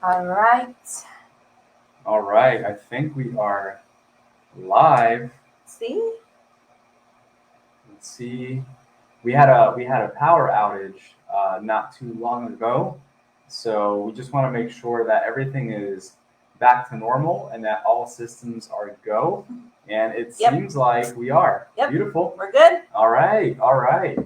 All right. All right, I think we are live. See? Let's see. We had a power outage not too long ago, so we just want to make sure that everything is back to normal and that all systems are go. And it Yep. seems like we are. Yep. Beautiful. We're good. All right, all right.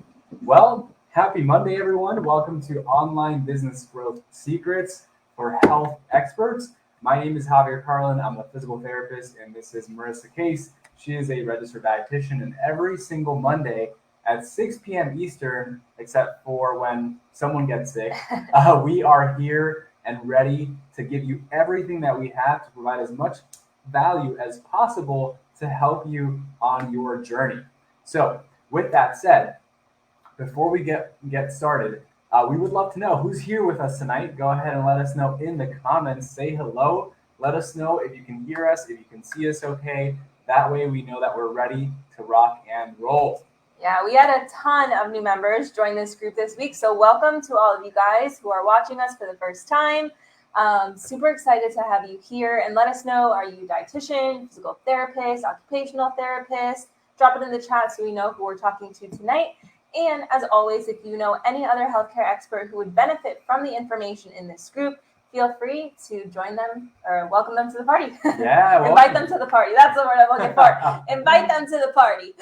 Well, happy Monday, everyone. Welcome to Online Business Growth Secrets for Health Experts. My name is Javier Carlin. I'm a physical therapist, and this is Marissa Case. She is a registered dietitian, and every single Monday at 6 p.m. Eastern, except for when someone gets sick, we are here and ready to give you everything that we have to provide as much value as possible to help you on your journey. So, with that said, before we get started, we would love to know who's here with us tonight. Go ahead and let us know in the comments. Say hello. Let us know if you can hear us, if you can see us okay. That way we know that we're ready to rock and roll. Yeah, we had a ton of new members join this group this week. So welcome to all of you guys who are watching us for the first time. Super excited to have you here, and let us know, are you a dietitian, physical therapist, occupational therapist? Drop it in the chat so we know who we're talking to tonight. And as always, if you know any other healthcare expert who would benefit from the information in this group, feel free to join them or welcome them to the party. Yeah, Invite them to the party. That's the word I'm looking for. Invite them to the party.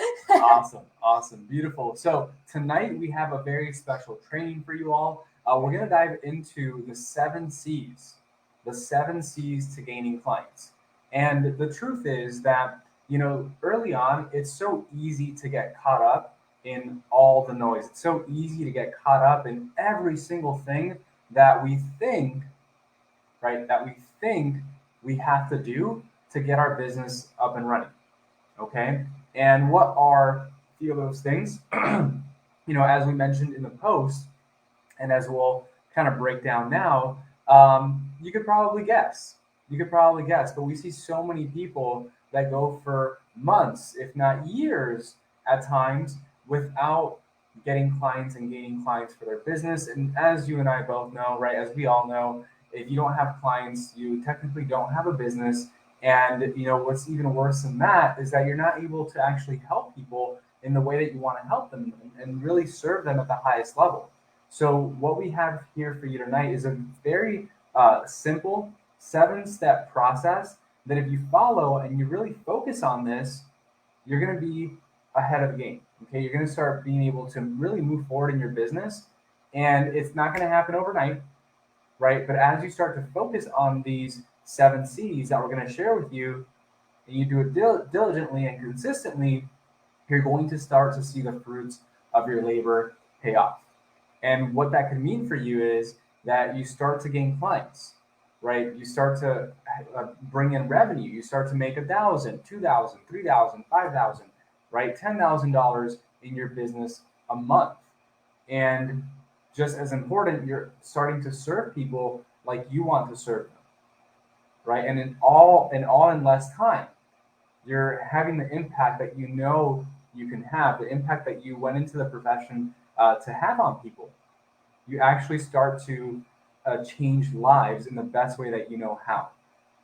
Awesome, beautiful. So tonight we have a very special training for you all. We're going to dive into the 7 C's, the 7 C's to gaining clients. And the truth is that, early on, it's so easy to get caught up in all the noise. It's so easy to get caught up in every single thing that we think, right, that we think we have to do to get our business up and running. Okay. And what are a few of those things? As we mentioned in the post, and as we'll kind of break down now, you could probably guess. But we see so many people that go for months, if not years at times, without getting clients and gaining clients for their business. And as you and I both know, right, as we all know, if you don't have clients, you technically don't have a business. And what's even worse than that is that you're not able to actually help people in the way that you want to help them and really serve them at the highest level. So what we have here for you tonight is a very simple 7-step process that if you follow and you really focus on this, you're going to be ahead of the game. Okay, you're going to start being able to really move forward in your business, and it's not going to happen overnight, right? But as you start to focus on these 7 C's that we're going to share with you, and you do it diligently and consistently, you're going to start to see the fruits of your labor pay off. And what that could mean for you is that you start to gain clients, right? You start to bring in revenue. You start to make $1,000, $2,000, $3,000, $5,000, right? $10,000 in your business a month. And just as important, you're starting to serve people like you want to serve them, right? And in less time, you're having the impact that you can have, the impact that you went into the profession to have on people. You actually start to change lives in the best way that you know how.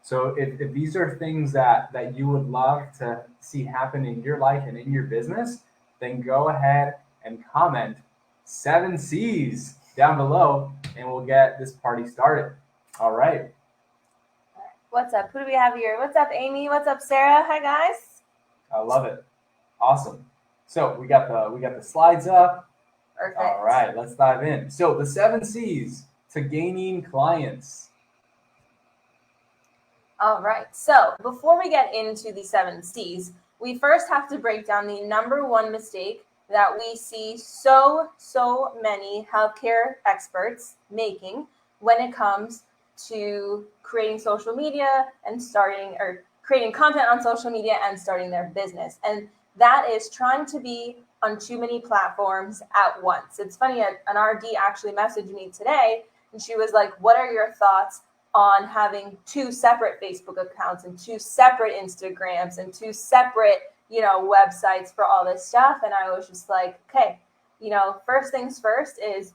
So if these are things that you would love to see happen in your life and in your business, then go ahead and comment 7 C's down below and we'll get this party started. All right. What's up? Who do we have here? What's up, Amy? What's up, Sarah? Hi, guys. I love it. Awesome. So we got the slides up. Perfect. All right, let's dive in. So the 7 C's to gaining clients. All right. So before we get into the 7 C's, we first have to break down the number one mistake that we see so many healthcare experts making when it comes to creating social media and creating content on social media and starting their business. And that is trying to be on too many platforms at once. It's funny, an RD actually messaged me today and she was like, what are your thoughts on having 2 separate Facebook accounts and 2 separate Instagrams and 2 separate, websites for all this stuff? And I was just like, okay, first things first is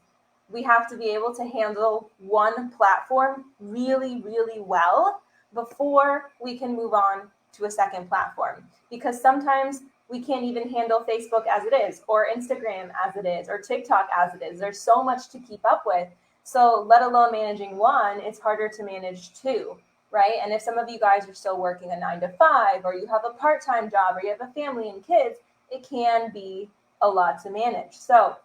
we have to be able to handle one platform really, really well before we can move on to a second platform. Because sometimes we can't even handle Facebook as it is, or Instagram as it is, or TikTok as it is. There's so much to keep up with. So let alone managing one, it's harder to manage two, right? And if some of you guys are still working a 9 to 5, or you have a part-time job, or you have a family and kids, it can be a lot to manage. So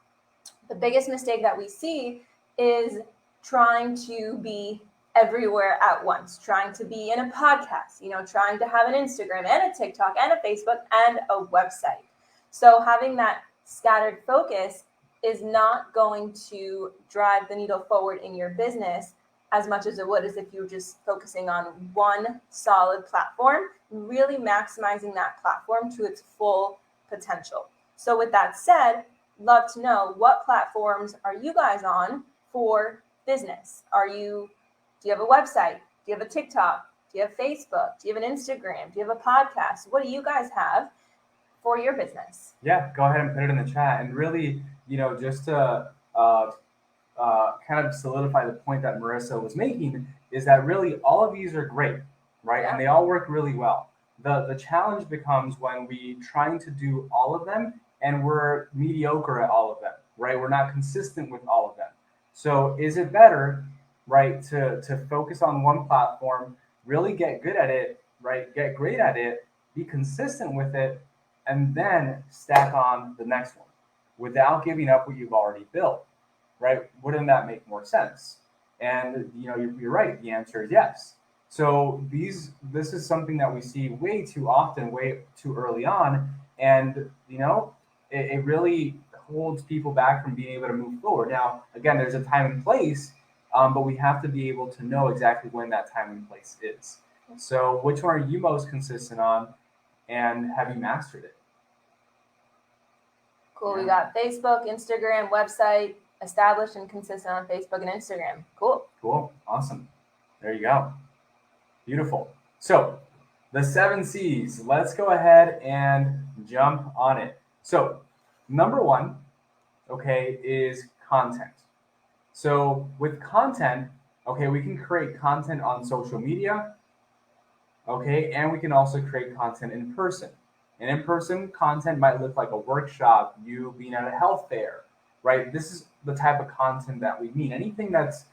the biggest mistake that we see is trying to be everywhere at once, trying to be in a podcast, trying to have an Instagram and a TikTok and a Facebook and a website. So having that scattered focus is not going to drive the needle forward in your business as much as it would as if you're just focusing on one solid platform, really maximizing that platform to its full potential. So with that said, love to know, what platforms are you guys on for business? Do you have a website? Do you have a TikTok? Do you have Facebook? Do you have an Instagram? Do you have a podcast? What do you guys have for your business? Yeah, go ahead and put it in the chat. And really, just to kind of solidify the point that Marissa was making, is that really all of these are great, right? Yeah. And they all work really well. The challenge becomes when we trying to do all of them and we're mediocre at all of them, right? We're not consistent with all of them. So is it better, right, to focus on one platform, really get good at it, right, get great at it, be consistent with it, and then stack on the next one without giving up what you've already built, right? Wouldn't that make more sense? And you're right. The answer is yes. So this is something that we see way too often, way too early on, and it really holds people back from being able to move forward. Now, again, there's a time and place, but we have to be able to know exactly when that time and place is. So which one are you most consistent on, and have you mastered it? Cool. Yeah. We got Facebook, Instagram, website, established and consistent on Facebook and Instagram. Cool. Awesome. There you go. Beautiful. So the 7 C's, let's go ahead and jump on it. So number 1, okay, is content. So with content, okay, we can create content on social media, okay, and we can also create content in person. And in-person content might look like a workshop, you being at a health fair, right? This is the type of content that we mean. Anything that's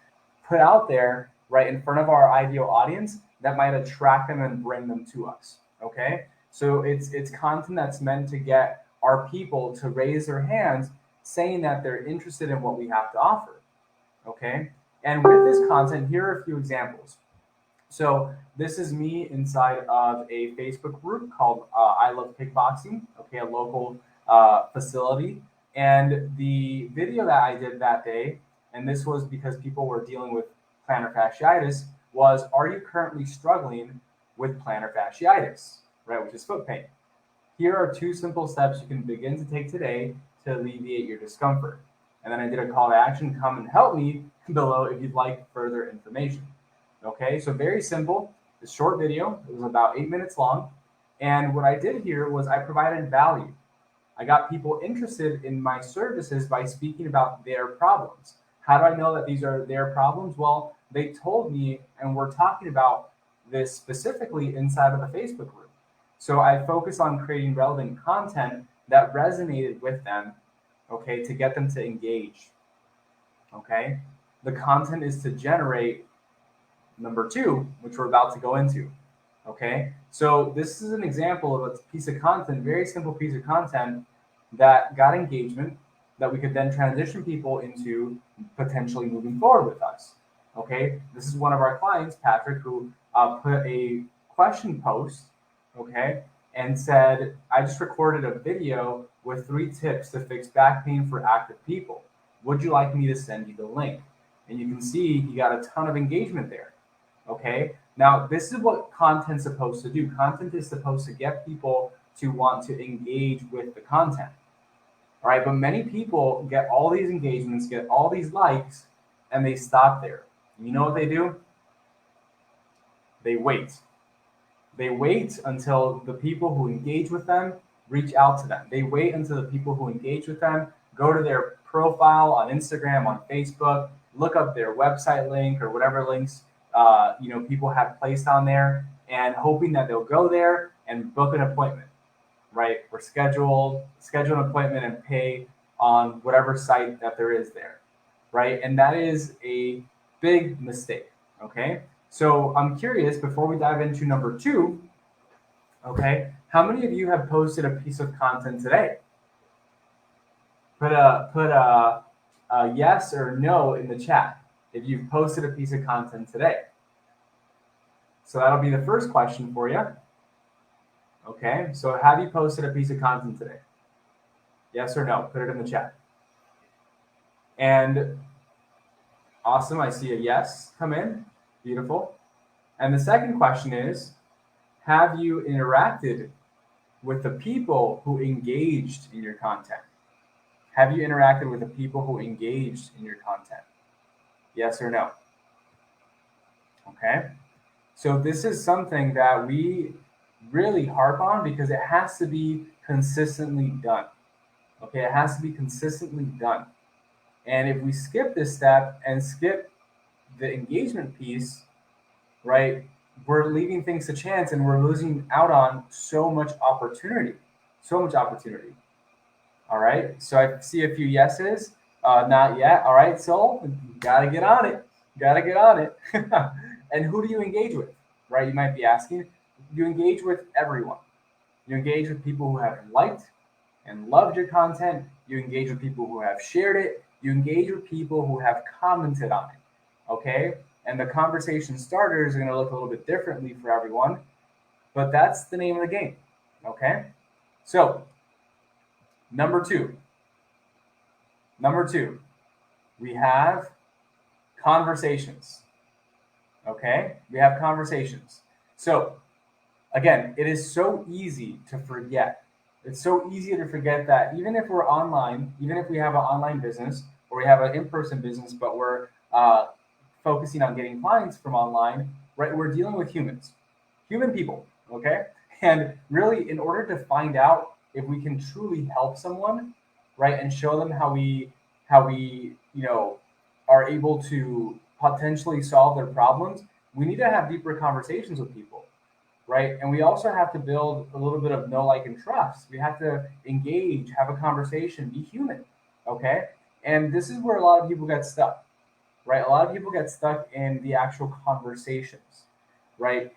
put out there, right, in front of our ideal audience that might attract them and bring them to us, okay? So it's content that's meant to get our people to raise their hands saying that they're interested in what we have to offer, okay? And with this content, here are a few examples. So this is me inside of a Facebook group called I Love Kickboxing, okay, a local facility. And the video that I did that day, and this was because people were dealing with plantar fasciitis, was, are you currently struggling with plantar fasciitis, right, which is foot pain? Here are 2 simple steps you can begin to take today to alleviate your discomfort. And then I did a call to action, come and help me below if you'd like further information. Okay, so very simple, a short video. It was about 8 minutes long. And what I did here was I provided value. I got people interested in my services by speaking about their problems. How do I know that these are their problems? Well, they told me, and we're talking about this specifically inside of the Facebook group. So I focus on creating relevant content that resonated with them, okay, to get them to engage, okay? The content is to generate number 2, which we're about to go into, okay? So this is an example of a piece of content, very simple piece of content that got engagement that we could then transition people into potentially moving forward with us, okay? This is one of our clients, Patrick, who put a question post, okay, and said, I just recorded a video with 3 tips to fix back pain for active people. Would you like me to send you the link? And you can see he got a ton of engagement there. Okay, now this is what content's supposed to do. Content is supposed to get people to want to engage with the content. All right, but many people get all these engagements, get all these likes, and they stop there. You know what they do? They wait. They wait until the people who engage with them reach out to them. They wait until the people who engage with them go to their profile on Instagram, on Facebook, look up their website link or whatever links people have placed on there, and hoping that they'll go there and book an appointment, right? Or schedule an appointment and pay on whatever site that there is there, right? And that is a big mistake, okay? So I'm curious, before we dive into number 2, okay, how many of you have posted a piece of content today? Put a yes or no in the chat if you've posted a piece of content today. So that'll be the first question for you. Okay, so have you posted a piece of content today? Yes or no? Put it in the chat. And awesome, I see a yes come in. Beautiful. And the second question is, have you interacted with the people who engaged in your content? Have you interacted with the people who engaged in your content? Yes or no? Okay. So this is something that we really harp on because it has to be consistently done. Okay, it has to be consistently done. And if we skip this step and skip the engagement piece, right, we're leaving things to chance and we're losing out on so much opportunity. So much opportunity. All right, so I see a few yeses. Not yet. All right, Soul, gotta get on it. Gotta get on it. And who do you engage with, right? You might be asking. You engage with everyone. You engage with people who have liked and loved your content. You engage with people who have shared it. You engage with people who have commented on it, okay? And the conversation starters are going to look a little bit differently for everyone, but that's the name of the game, okay? So, number two, we have conversations, okay? We have conversations. So, again, it is so easy to forget. It's so easy to forget that even if we're online, even if we have an online business or we have an in-person business, but we're focusing on getting clients from online, right? We're dealing with human people, okay? And really, in order to find out if we can truly help someone, right, and show them how we are able to potentially solve their problems, we need to have deeper conversations with people, right? And we also have to build a little bit of know, like, and trust. We have to engage, have a conversation, be human, okay? And this is where a lot of people get stuck, right? A lot of people get stuck in the actual conversations, right?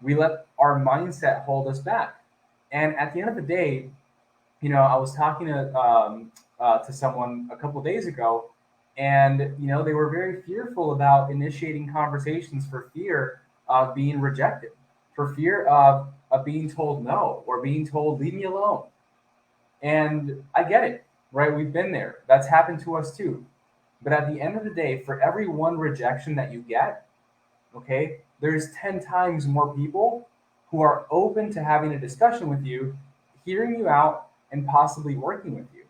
We let our mindset hold us back. And at the end of the day, I was talking to someone a couple of days ago, and they were very fearful about initiating conversations for fear of being rejected, for fear of being told no, or being told leave me alone. And I get it, right? We've been there. That's happened to us too. But at the end of the day, for every one rejection that you get, okay, there's 10 times more people who are open to having a discussion with you, hearing you out, and possibly working with you.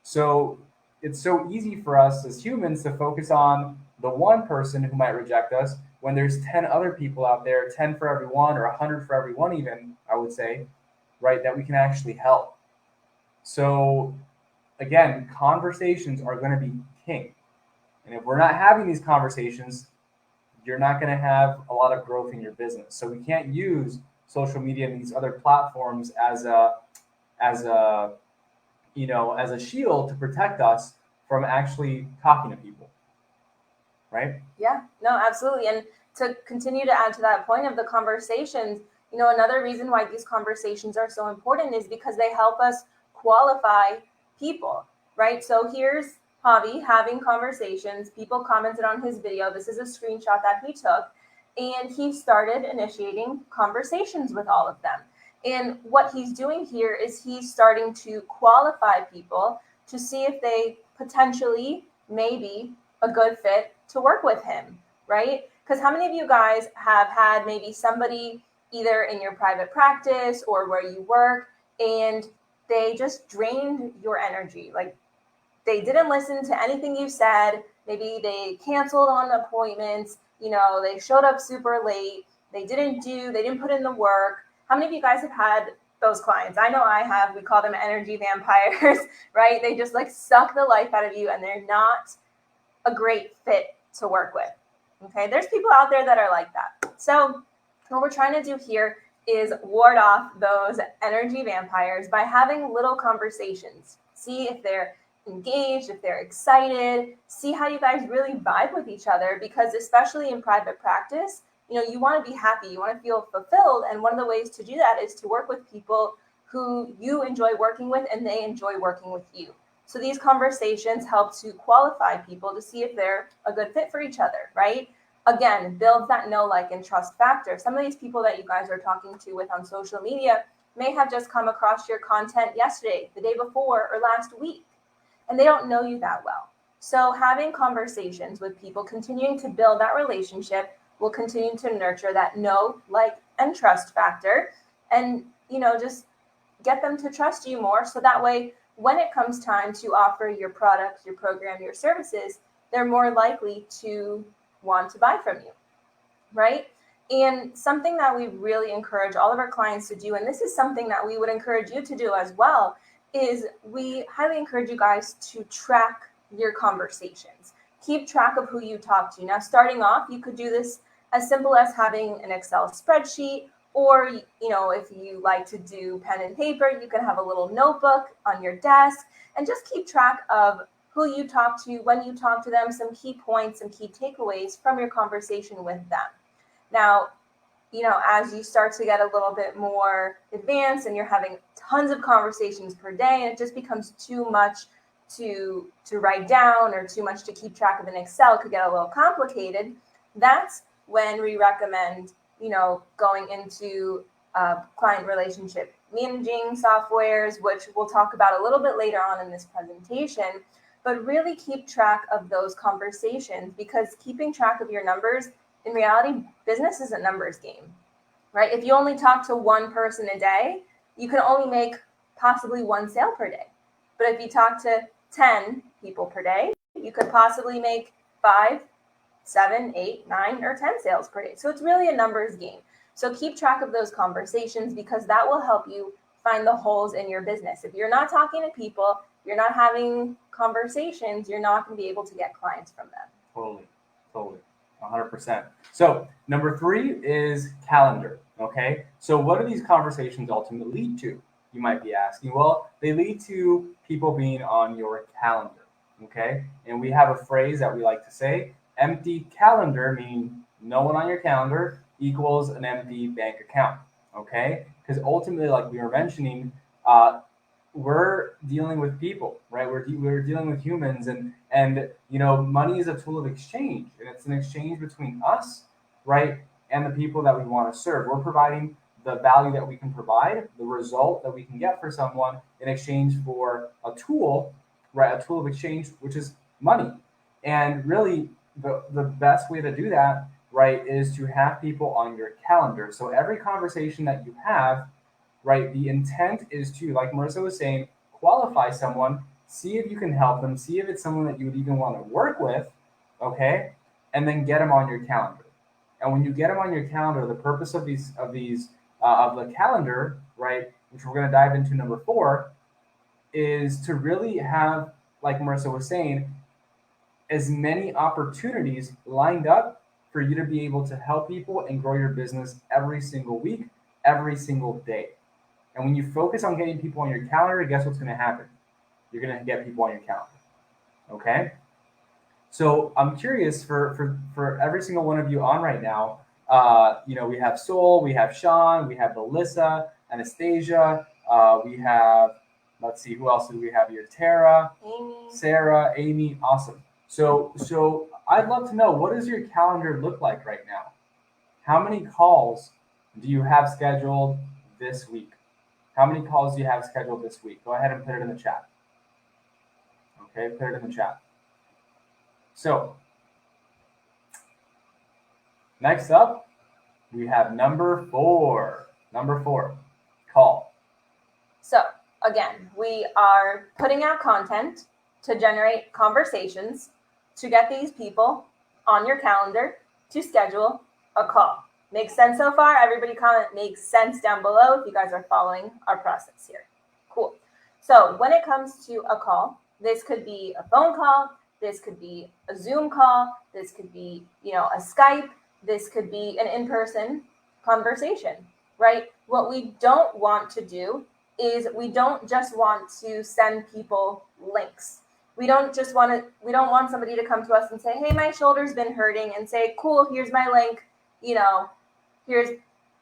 So it's so easy for us as humans to focus on the one person who might reject us when there's 10 other people out there, 10 for every one, or 100 for every one even, I would say, right, that we can actually help. So again, conversations are going to be king. And if we're not having these conversations, you're not going to have a lot of growth in your business. So we can't use social media and these other platforms as a shield to protect us from actually talking to people, right? Yeah, no, absolutely. And to continue to add to that point of the conversations, another reason why these conversations are so important is because they help us qualify people, right? So here's Javi having conversations. People commented on his video. This is a screenshot that he took, and he started initiating conversations with all of them. And what he's doing here is he's starting to qualify people to see if they potentially may be a good fit to work with him, right? Because how many of you guys have had maybe somebody either in your private practice or where you work, and they just drained your energy? Like, they didn't listen to anything you said. Maybe they canceled on appointments. They showed up super late. They didn't put in the work. How many of you guys have had those clients. I know I have. We call them energy vampires, right? They just like suck the life out of you, and they're not a great fit to work with. Okay, there's people out there that are like that. So what we're trying to do here is ward off those energy vampires by having little conversations. See if they're engaged, if they're excited, see how you guys really vibe with each other, because especially in private practice, you want to be happy, you want to feel fulfilled. And one of the ways to do that is to work with people who you enjoy working with and they enjoy working with you. So these conversations help to qualify people to see if they're a good fit for each other, right? Again, builds that know, like, and trust factor. Some of these people that you guys are talking to with on social media may have just come across your content yesterday, the day before, or last week, and they don't know you that well. So having conversations with people, continuing to build that relationship, will continue to nurture that know, like, and trust factor, and just get them to trust you more, so that way when it comes time to offer your product, your program, your services, they're more likely to want to buy from you, right? And something that we really encourage all of our clients to do, and this is something that we would encourage you to do as well, is we highly encourage you guys to track your conversations. Keep track of who you talk to. Now, starting off, you could do this as simple as having an Excel spreadsheet, or, if you like to do pen and paper, you can have a little notebook on your desk and just keep track of who you talk to, when you talk to them, some key points, some key takeaways from your conversation with them. Now, as you start to get a little bit more advanced and you're having tons of conversations per day and it just becomes too much to write down or too much to keep track of in Excel, could get a little complicated. That's when we recommend, going into client relationship managing softwares, which we'll talk about a little bit later on in this presentation. But really keep track of those conversations, because keeping track of your numbers, in reality, business is a numbers game, right? If you only talk to one person a day, you can only make possibly one sale per day. But if you talk to 10 people per day, you could possibly make 5, 7, 8, 9, or 10 sales per day. So it's really a numbers game. So keep track of those conversations, because that will help you find the holes in your business. If you're not talking to people, you're not having conversations, you're not going to be able to get clients from them. Totally. 100%. So number 3 is calendar. Okay. So what do these conversations ultimately lead to? You might be asking. Well, they lead to people being on your calendar. Okay. And we have a phrase that we like to say: empty calendar, meaning no one on your calendar, equals an empty bank account. Okay. Because ultimately, like we were mentioning, we're dealing with people, right? We're dealing with humans, and money is a tool of exchange, and it's an exchange between us, right, and the people that we want to serve. We're providing the value that we can provide, the result that we can get for someone in exchange for a tool, right? A tool of exchange, which is money. And really, the best way to do that, right, is to have people on your calendar. So every conversation that you have, right, the intent is to, like Marissa was saying, qualify someone, see if you can help them, see if it's someone that you would even want to work with, okay, and then get them on your calendar. And when you get them on your calendar, the purpose of the calendar, right, which we're going to dive into number 4, is to really have, like Marissa was saying, as many opportunities lined up for you to be able to help people and grow your business every single week, every single day. And when you focus on getting people on your calendar, guess what's going to happen? You're going to get people on your calendar. Okay? So I'm curious for every single one of you on right now. We have Sol, we have Sean, we have Melissa, Anastasia, we have, let's see, who else do we have here? Tara, Amy. Sarah, Amy. Awesome. So I'd love to know, what does your calendar look like right now? How many calls do you have scheduled this week? How many calls do you have scheduled this week? Go ahead and put it in the chat. Okay, put it in the chat. So, next up, we have number 4. Number 4, call. So, again, we are putting out content to generate conversations, to get these people on your calendar to schedule a call. Makes sense so far? Everybody comment makes sense down below if you guys are following our process here. Cool. So when it comes to a call, this could be a phone call, this could be a Zoom call, this could be, a Skype, this could be an in-person conversation, right? What we don't want to do is we don't just want to send people links. We don't want somebody to come to us and say, hey, my shoulder's been hurting, and say, cool, here's my link, here's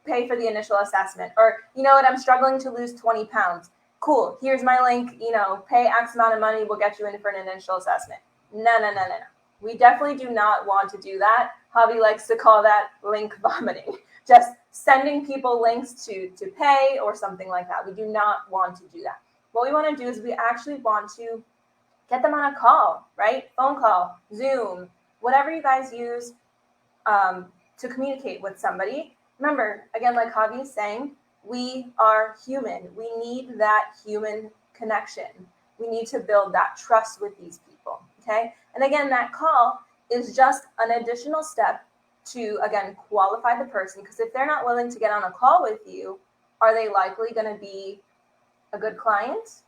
pay for the initial assessment. Or, I'm struggling to lose 20 pounds. Cool, here's my link, pay X amount of money, we'll get you in for an initial assessment. No. We definitely do not want to do that. Javi likes to call that link vomiting. Just sending people links to pay or something like that. We do not want to do that. What we want to do is we actually want to get them on a call, right? Phone call, Zoom, whatever you guys use to communicate with somebody. Remember, again, like Javi is saying, we are human. We need that human connection. We need to build that trust with these people, okay? And again, that call is just an additional step to, again, qualify the person, because if they're not willing to get on a call with you, are they likely going to be a good client,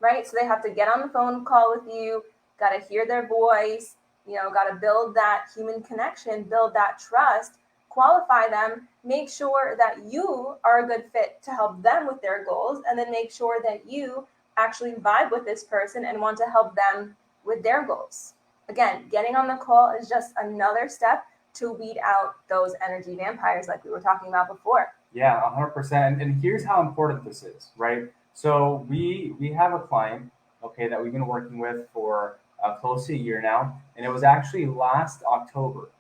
right? So they have to get on the phone call with you, got to hear their voice, got to build that human connection, build that trust, qualify them, make sure that you are a good fit to help them with their goals, and then make sure that you actually vibe with this person and want to help them with their goals. Again, getting on the call is just another step to weed out those energy vampires like we were talking about before. Yeah, 100%. And here's how important this is, right? So we have a client, okay, that we've been working with for close to a year now. And it was actually last October.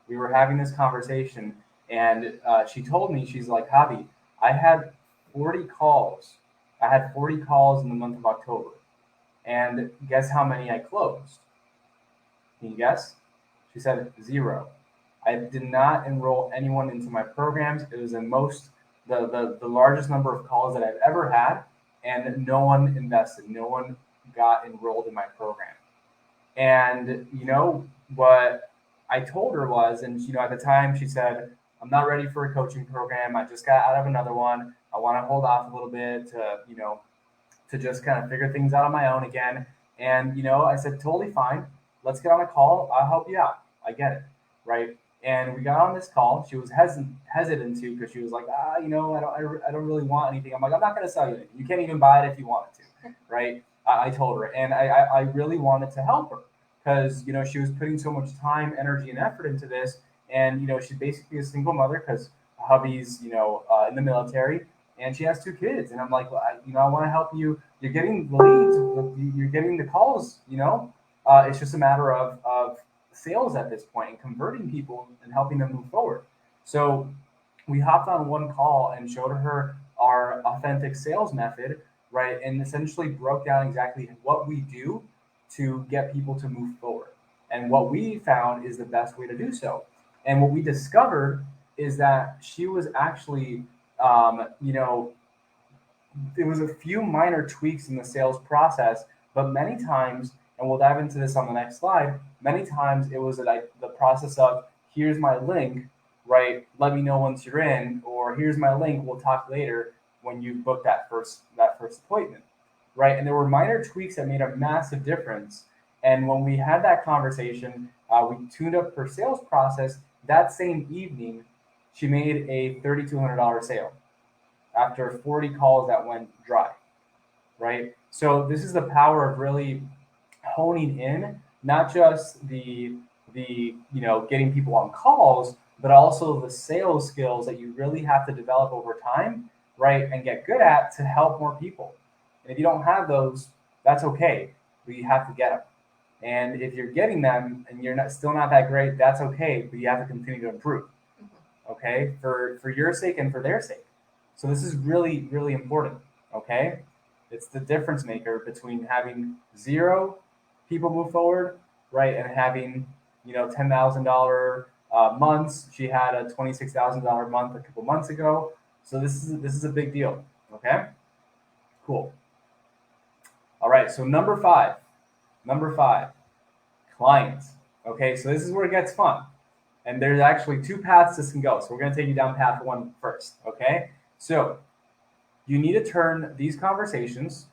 We were having this conversation, and she told me, she's like, Javi, I had 40 calls. I had 40 calls in the month of October. And guess how many I closed? Can you guess? She said 0. I did not enroll anyone into my programs. It was the largest number of calls that I've ever had, and no one invested. No one got enrolled in my program. And what I told her was, and at the time she said, I'm not ready for a coaching program. I just got out of another one. I want to hold off a little bit to just kind of figure things out on my own again. And, I said, totally fine. Let's get on a call. I'll help you out. I get it. Right. And we got on this call. She was hesitant to, because she was like, I don't really want anything. I'm like, I'm not going to sell you anything. You can't even buy it if you wanted to. Right. I told her, and I really wanted to help her, because, she was putting so much time, energy, and effort into this. And, she's basically a single mother, because hubby's, in the military, and she has 2 kids. And I'm like, well, I want to help you. You're getting the leads, you're getting the calls, it's just a matter of sales at this point, and converting people and helping them move forward. So we hopped on one call and showed her our authentic sales method, right? And essentially broke down exactly what we do to get people to move forward, and what we found is the best way to do so. And what we discovered is that she was actually, it was a few minor tweaks in the sales process, but many times, and we'll dive into this on the next slide, many times it was the process of, here's my link, right? Let me know once you're in, or here's my link, we'll talk later when you book that first appointment, right? And there were minor tweaks that made a massive difference. And when we had that conversation, we tuned up her sales process. That same evening, she made a $3,200 sale after 40 calls that went dry, right? So this is the power of really honing in, not just the getting people on calls, but also the sales skills that you really have to develop over time, right? And get good at to help more people. And if you don't have those, that's okay, but you have to get them. And if you're getting them and you're still not that great, that's okay, but you have to continue to improve, okay? For your sake and for their sake. So this is really, really important, okay? It's the difference maker between having 0 people move forward, right, and having, $10,000 months. She had a $26,000 month a couple months ago. So this is a big deal, okay? Cool. All right, so number five, clients. Okay, so this is where it gets fun. And there's actually two paths this can go. So we're going to take you down path one first. Okay. So you need to turn these conversations,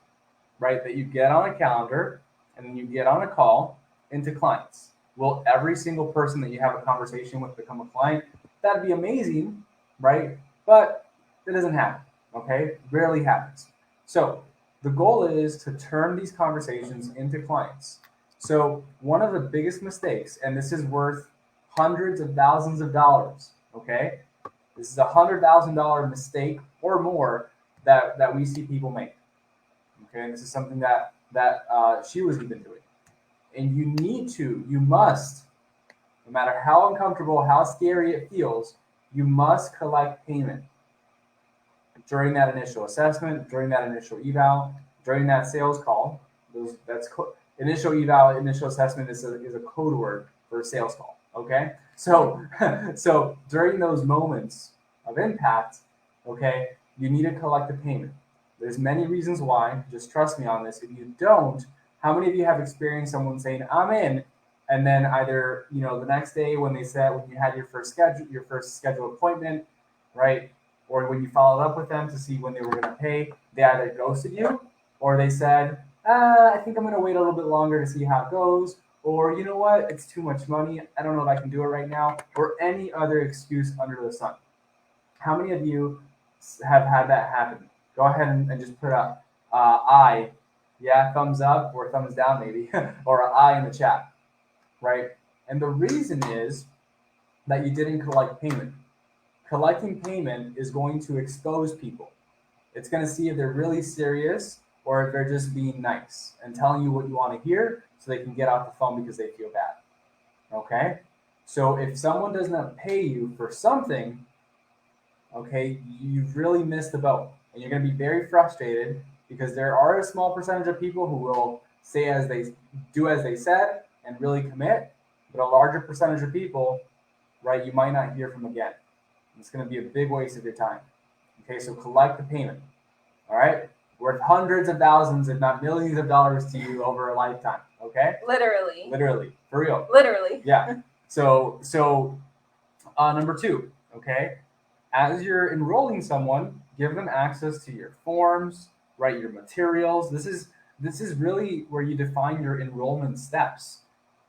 right, that you get on a calendar and then you get on a call into clients. Will every single person that you have a conversation with become a client? That'd be amazing, right? But it doesn't happen. Okay. Rarely happens. So the goal is to turn these conversations into clients. So one of the biggest mistakes, and this is worth hundreds of thousands of dollars, okay? This is $100,000 mistake or more that we see people make. Okay, and this is something that she was even doing. And you must, no matter how uncomfortable, how scary it feels, you must collect payment during that initial assessment, during that initial eval, during that sales call. Initial eval, initial assessment is a code word for a sales call. Okay, so during those moments of impact, okay, you need to collect the payment. There's many reasons why. Just trust me on this. If you don't, how many of you have experienced someone saying I'm in, and then either the next day when you had your first scheduled appointment, right, or when you followed up with them to see when they were going to pay, they either ghosted you or they said, I think I'm going to wait a little bit longer to see how it goes. Or, you know what, it's too much money. I don't know if I can do it right now. Or any other excuse under the sun. How many of you have had that happen? Go ahead and just put up I, yeah, thumbs up or thumbs down maybe, or an I in the chat, right? And the reason is that you didn't collect payment. Collecting payment is going to expose people. It's going to see if they're really serious or if they're just being nice and telling you what you want to hear so they can get off the phone because they feel bad. Okay? So if someone doesn't pay you for something, okay, you've really missed the boat. And you're going to be very frustrated because there are a small percentage of people who will say as they said and really commit, but a larger percentage of people, right, you might not hear from again. It's going to be a big waste of your time. Okay, so collect the payment. All right? Worth hundreds of thousands, if not millions of dollars to you over a lifetime. Okay? Literally. For real. Literally. Yeah. So number 2, okay? As you're enrolling someone, give them access to your forms, right? Your materials. This is really where you define your enrollment steps.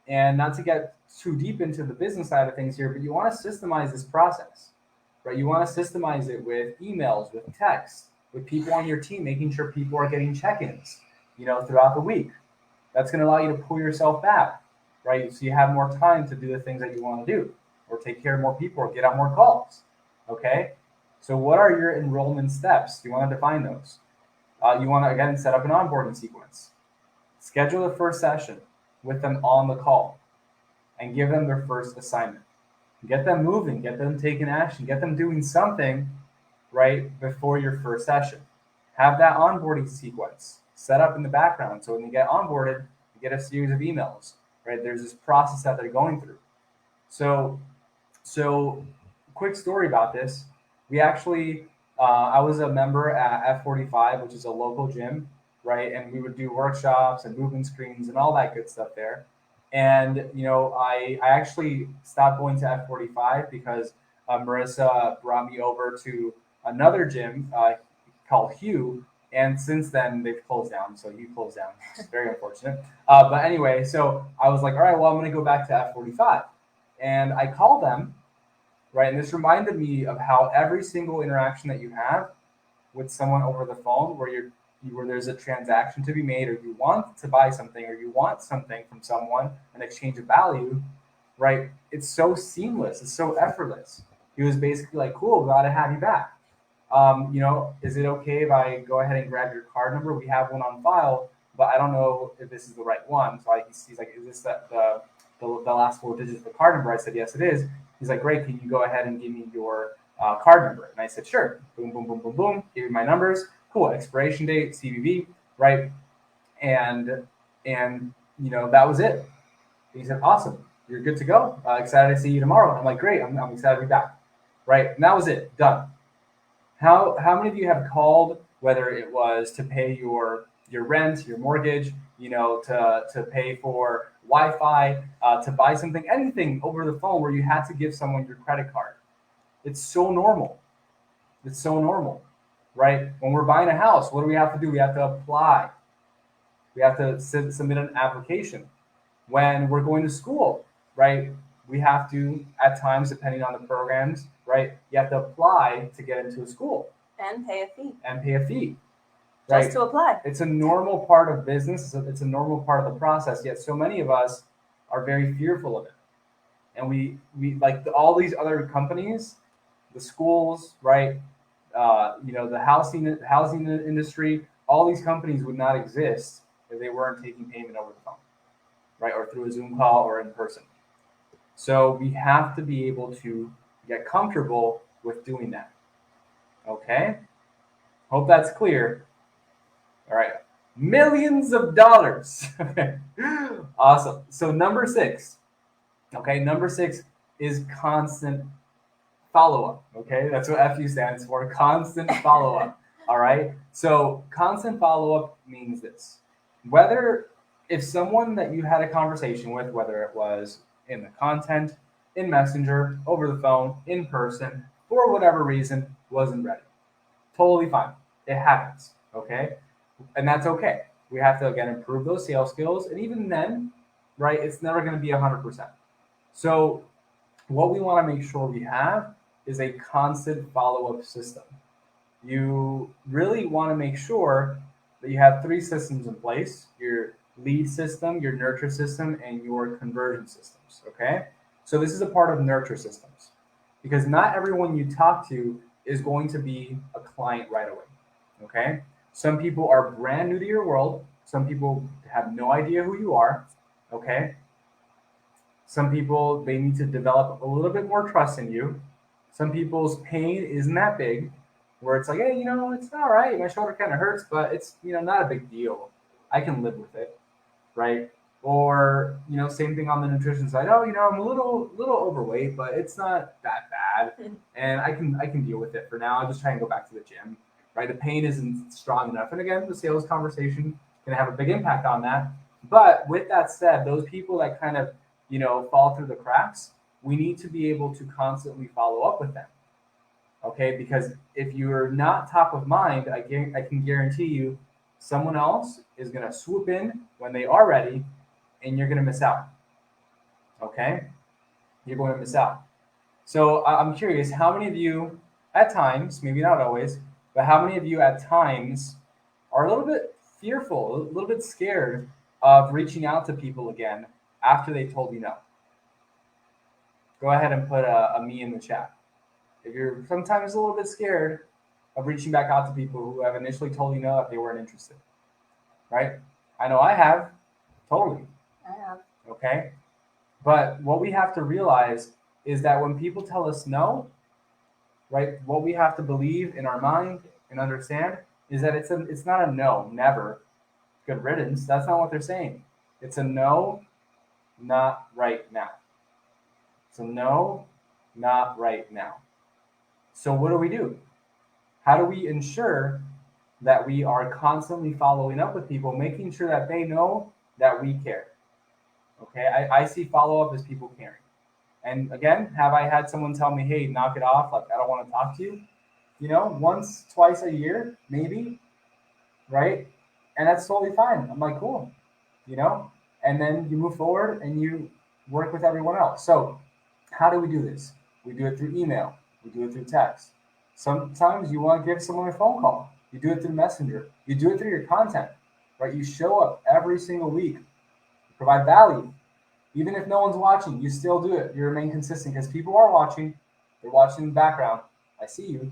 And not to get too deep into the business side of things here, but you want to systemize this process, right? You want to systemize it with emails, with text, with people on your team, making sure people are getting check-ins, throughout the week. That's going to allow you to pull yourself back, right? So you have more time to do the things that you want to do, or take care of more people, or get on more calls. Okay. So what are your enrollment steps? You want to define those. You want to, again, set up an onboarding sequence. Schedule the first session with them on the call and give them their first assignment. Get them moving, get them taking action, get them doing something right before your first session. Have that onboarding sequence set up in the background. So when you get onboarded, you get a series of emails, right? There's this process that they're going through. So quick story about this. We actually, I was a member at F45, which is a local gym, right? And we would do workshops and movement screens and all that good stuff there. And, I actually stopped going to F45 because Marissa brought me over to another gym called Hugh. And since then, they've closed down. So Hugh closed down. It's very unfortunate. But anyway, so I was like, all right, well, I'm going to go back to F45. And I called them, right? And this reminded me of how every single interaction that you have with someone over the phone where there's a transaction to be made, or you want to buy something, or you want something from someone, an exchange of value, right? It's so seamless. It's so effortless. He was basically like, cool, glad to have you back. Is it okay if I go ahead and grab your card number? We have one on file, but I don't know if this is the right one. So he's like, is this the last 4 digits of the card number? I said, yes, it is. He's like, great. Can you go ahead and give me your card number? And I said, sure. Boom, boom, boom, boom, boom. Give me my numbers. Cool. Expiration date, CVV, right? And that was it. He said, awesome. You're good to go. Excited to see you tomorrow. I'm like, great. I'm excited to be back. Right. And that was it. Done. How many of you have called, whether it was to pay your your rent, your mortgage, to pay for Wi-Fi, to buy something, anything over the phone where you had to give someone your credit card. It's so normal. It's so normal, right? When we're buying a house, what do we have to do? We have to apply. We have to submit an application. When we're going to school, right? We have to, at times, depending on the programs, right? You have to apply to get into a school. And pay a fee. Right? Just to apply. It's a normal part of business. It's a normal part of the process. Yet so many of us are very fearful of it. And we like all these other companies, the schools, right? The housing industry, all these companies would not exist if they weren't taking payment over the phone, right? Or through a Zoom call or in person. So we have to be able to get comfortable with doing that. Okay? Hope that's clear. All right. Millions of dollars. Awesome. So number 6. Okay, number 6 is constant follow-up. Okay, that's what FU stands for, constant follow-up. All right, so constant follow-up means this. If someone that you had a conversation with, whether it was in the content, in Messenger, over the phone, in person, for whatever reason, wasn't ready. Totally fine. It happens. Okay, and that's okay. We have to, again, improve those sales skills. And even then, right, it's never going to be 100%. So what we want to make sure we have is a constant follow-up system. You really want to make sure that you have 3 systems in place: your lead system, your nurture system, and your conversion systems. Okay? So this is a part of nurture systems, because not everyone you talk to is going to be a client right away. Okay? Some people are brand new to your world. Some people have no idea who you are. Okay? Some people, they need to develop a little bit more trust in you. Some people's pain isn't that big, where it's like, hey, it's all right. My shoulder kind of hurts, but it's, not a big deal. I can live with it, right? Or, same thing on the nutrition side. Oh, I'm a little overweight, but it's not that bad, and I can deal with it for now. I'll just try and go back to the gym, right? The pain isn't strong enough. And again, the sales conversation can have a big impact on that. But with that said, those people that kind of fall through the cracks, we need to be able to constantly follow up with them. Okay, because if you're not top of mind, I can guarantee you someone else is going to swoop in when they are ready, and you're going to miss out. Okay, you're going to miss out. So I'm curious, how many of you at times, maybe not always, but how many of you at times are a little bit fearful, a little bit scared of reaching out to people again after they told you no? Go ahead and put a me in the chat. If you're sometimes a little bit scared of reaching back out to people who have initially told you no if they weren't interested, right? I know I have, totally. I have. Okay, but what we have to realize is that when people tell us no, right, what we have to believe in our mind and understand is that it's not a no, never, good riddance. That's not what they're saying. It's a no, not right now. So no, not right now. So what do? How do we ensure that we are constantly following up with people, making sure that they know that we care? Okay, I see follow-up as people caring. And again, have I had someone tell me, hey, knock it off, like I don't want to talk to you? Once, twice a year, maybe, right? And that's totally fine. I'm like, cool, and then you move forward and you work with everyone else. So how do we do this? We do it through email. We do it through text. Sometimes you want to give someone a phone call. You do it through Messenger. You do it through your content, right? You show up every single week. You provide value. Even if no one's watching, you still do it. You remain consistent because people are watching. They're watching in the background. I see you.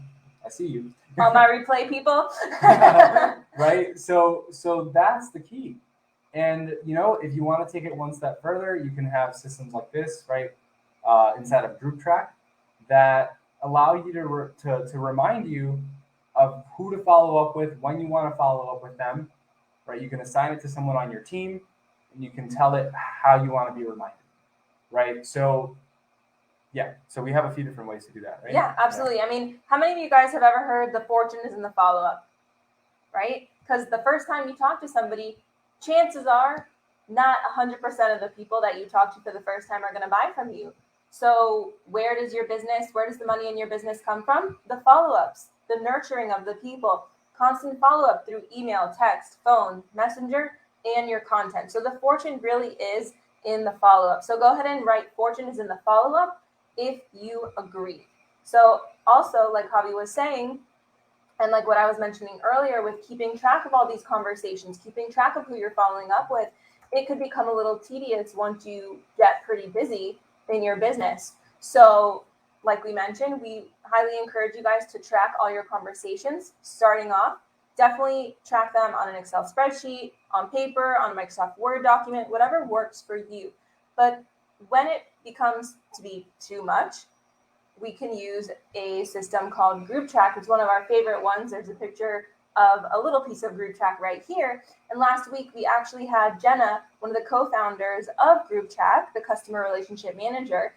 All my replay people. Right? So that's the key. And, if you want to take it one step further, you can have systems like this, right? Inside of Group Track that allow you to remind you of who to follow up with, when you want to follow up with them, right? You can assign it to someone on your team, and you can tell it how you want to be reminded, right? So, yeah. So we have a few different ways to do that, right? Yeah, absolutely. Yeah. I mean, how many of you guys have ever heard the fortune is in the follow-up, right? Because the first time you talk to somebody, chances are not 100% of the people that you talk to for the first time are going to buy from you. So where does the money in your business come from? The follow-ups, the nurturing of the people, constant follow-up through email, text, phone, messenger, and your content. So the fortune really is in the follow-up. So go ahead and write fortune is in the follow-up if you agree. So also, like Javi was saying, and like what I was mentioning earlier with keeping track of all these conversations, keeping track of who you're following up with, it could become a little tedious once you get pretty busy in your business. So like we mentioned, we highly encourage you guys to track all your conversations starting off. Definitely track them on an Excel spreadsheet, on paper, on a Microsoft Word document, whatever works for you. But when it becomes to be too much, we can use a system called Group Track. It's one of our favorite ones. There's a picture of a little piece of Group Track right here. And last week, we actually had Jenna, one of the co-founders of Group Track, the customer relationship manager,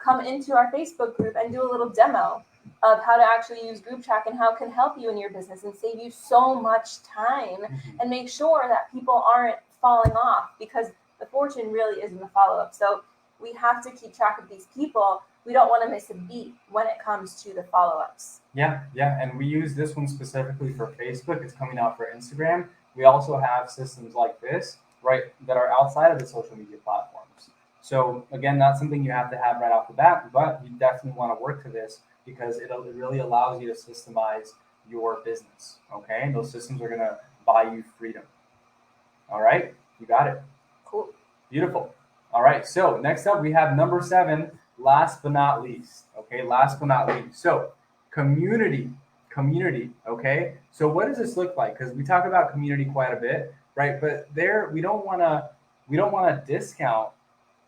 come into our Facebook group and do a little demo of how to actually use Group Track and how it can help you in your business and save you so much time and make sure that people aren't falling off, because the fortune really is in the follow-up. So we have to keep track of these people. We don't want to miss a beat when it comes to the follow-ups. Yeah, and we use this one specifically for Facebook. It's coming out for Instagram. We also have systems like this, right, that are outside of the social media platforms. So again, not something you have to have right off the bat, but you definitely want to work to this because it really allows you to systemize your business, okay? And those systems are going to buy you freedom. All right, you got it. Cool. Beautiful. All right, so next up we have number 7, last but not least, okay? Last but not least. So community, okay? So what does this look like? Because we talk about community quite a bit, right? But there, we don't want to discount,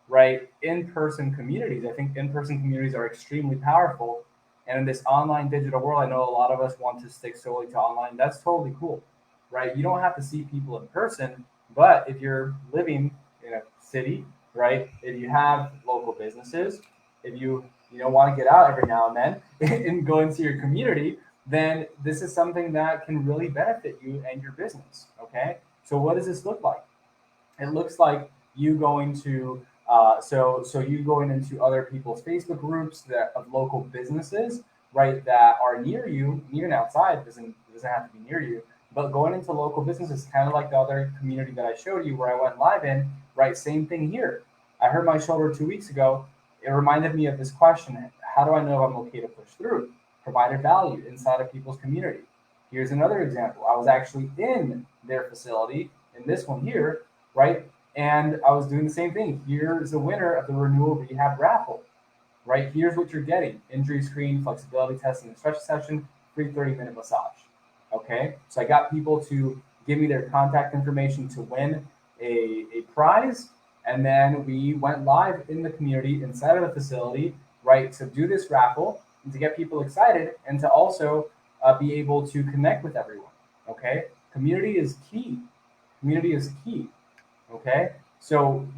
right, in-person communities. I think in-person communities are extremely powerful. And in this online digital world, I know a lot of us want to stick solely to online. That's totally cool, right? You don't have to see people in person, but if you're living in a city, right, if you have local businesses, if you want to get out every now and then and go into your community, then this is something that can really benefit you and your business, okay? So what does this look like? It looks like you going to so you going into other people's Facebook groups of local businesses, right, that are near you, even outside, doesn't have to be near you, but going into local businesses, kind of like the other community that I showed you where I went live in, right, same thing here. I hurt my shoulder 2 weeks ago. It reminded me of this question: how do I know if I'm okay to push through? Provided value inside of people's community. Here's another example. I was actually in their facility, in this one here, right? And I was doing the same thing. Here's the winner of the renewal rehab raffle, right? Here's what you're getting: injury screen, flexibility testing, and stretch session, free 30-minute massage. Okay, so I got people to give me their contact information to win a prize. And then we went live in the community inside of the facility, right, to do this raffle and to get people excited and to also be able to connect with everyone, okay? Community is key. Okay? So,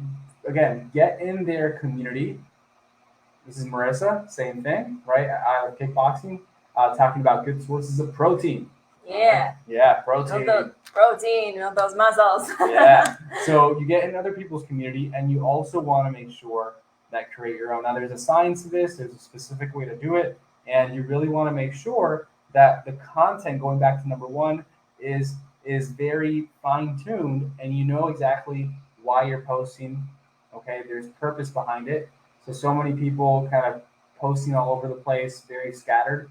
again, get in their community. This is Marissa, same thing, right? I like kickboxing, talking about good sources of protein. Yeah. Yeah, protein. Protein, those muscles. Yeah. So you get in other people's community, and you also want to make sure that create your own. Now, there's a science to this. There's a specific way to do it, and you really want to make sure that the content, going back to number 1, is very fine-tuned, and you know exactly why you're posting. Okay, there's purpose behind it. So many people kind of posting all over the place, very scattered.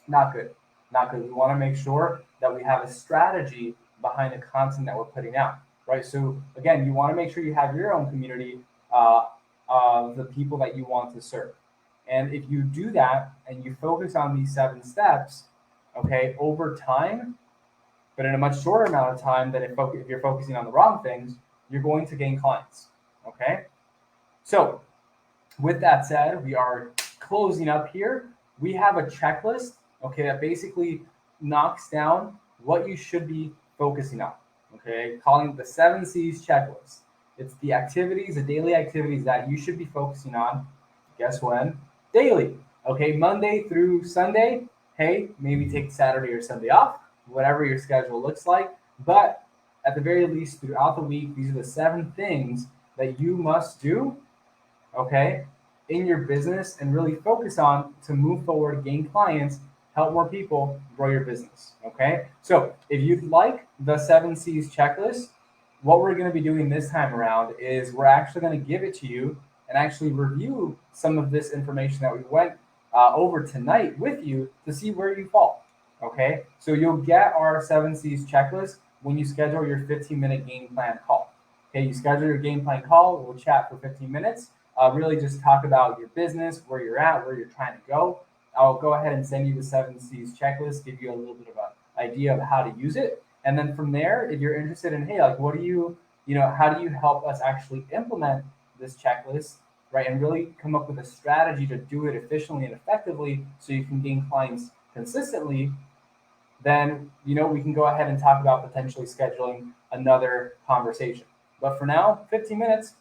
Not good. We want to make sure that we have a strategy behind the content that we're putting out, right? So again, you want to make sure you have your own community of the people that you want to serve. And if you do that and you focus on these 7 steps, okay, over time, but in a much shorter amount of time than if you're focusing on the wrong things, you're going to gain clients, okay? So with that said, we are closing up here. We have a checklist, okay, that basically knocks down what you should be focusing on, okay, calling it the 7 C's checklist. It's the activities, the daily activities that you should be focusing on. Guess when? Daily, okay, Monday through Sunday. Hey, maybe take Saturday or Sunday off, whatever your schedule looks like. But at the very least, throughout the week, these are the 7 things that you must do, okay, in your business and really focus on to move forward, gain clients, help more people, grow your business, okay? So if you'd like the 7 C's checklist, what we're going to be doing this time around is we're actually going to give it to you and actually review some of this information that we went over tonight with you to see where you fall, okay? So you'll get our 7 C's checklist when you schedule your 15-minute game plan call. Okay, you schedule your game plan call, we'll chat for 15 minutes, really just talk about your business, where you're at, where you're trying to go. I'll go ahead and send you the 7 C's checklist, give you a little bit of an idea of how to use it. And then from there, if you're interested in, hey, like, what do you how do you help us actually implement this checklist, right? And really come up with a strategy to do it efficiently and effectively so you can gain clients consistently, then, we can go ahead and talk about potentially scheduling another conversation. But for now, 15 minutes,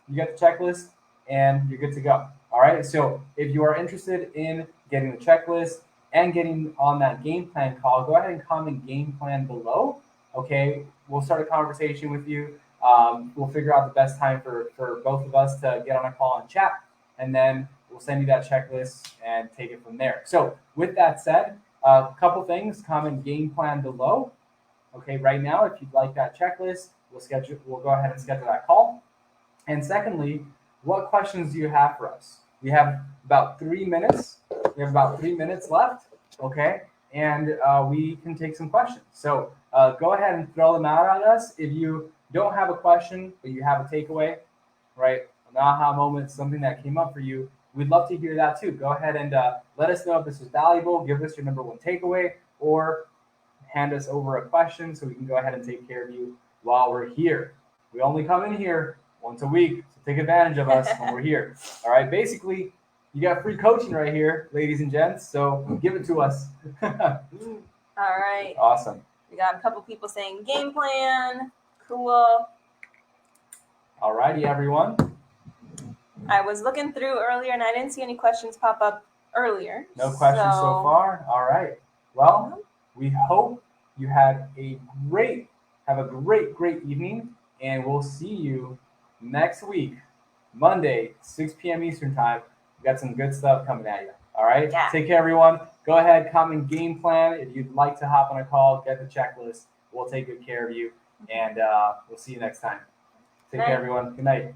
you get the checklist and you're good to go. All right. So if you are interested in getting the checklist and getting on that game plan call, go ahead and comment game plan below. Okay. We'll start a conversation with you. We'll figure out the best time for both of us to get on a call and chat. And then we'll send you that checklist and take it from there. So with that said, a couple things, comment game plan below. Okay, right now, if you'd like that checklist, we'll go ahead and schedule that call. And secondly, what questions do you have for us? We have about 3 minutes. We have about 3 minutes left, okay? And we can take some questions. So go ahead and throw them out at us. If you don't have a question, but you have a takeaway, right? An aha moment, something that came up for you, we'd love to hear that too. Go ahead and let us know if this is valuable. Give us your number 1 takeaway, or hand us over a question so we can go ahead and take care of you while we're here. We only come in here once a week, so take advantage of us when we're here. All right, basically, you got free coaching right here, ladies and gents, so give it to us. All right. Awesome. We got a couple people saying game plan. Cool. All righty, everyone. I was looking through earlier and I didn't see any questions pop up earlier. No questions so far. All right. Well, we hope you have a great evening, and we'll see you next week, Monday, 6 p.m. Eastern time. We got some good stuff coming at you. All right. Yeah. Take care, everyone. Go ahead, comment game plan. If you'd like to hop on a call, get the checklist. We'll take good care of you, and we'll see you next time. Take care, everyone. Good night.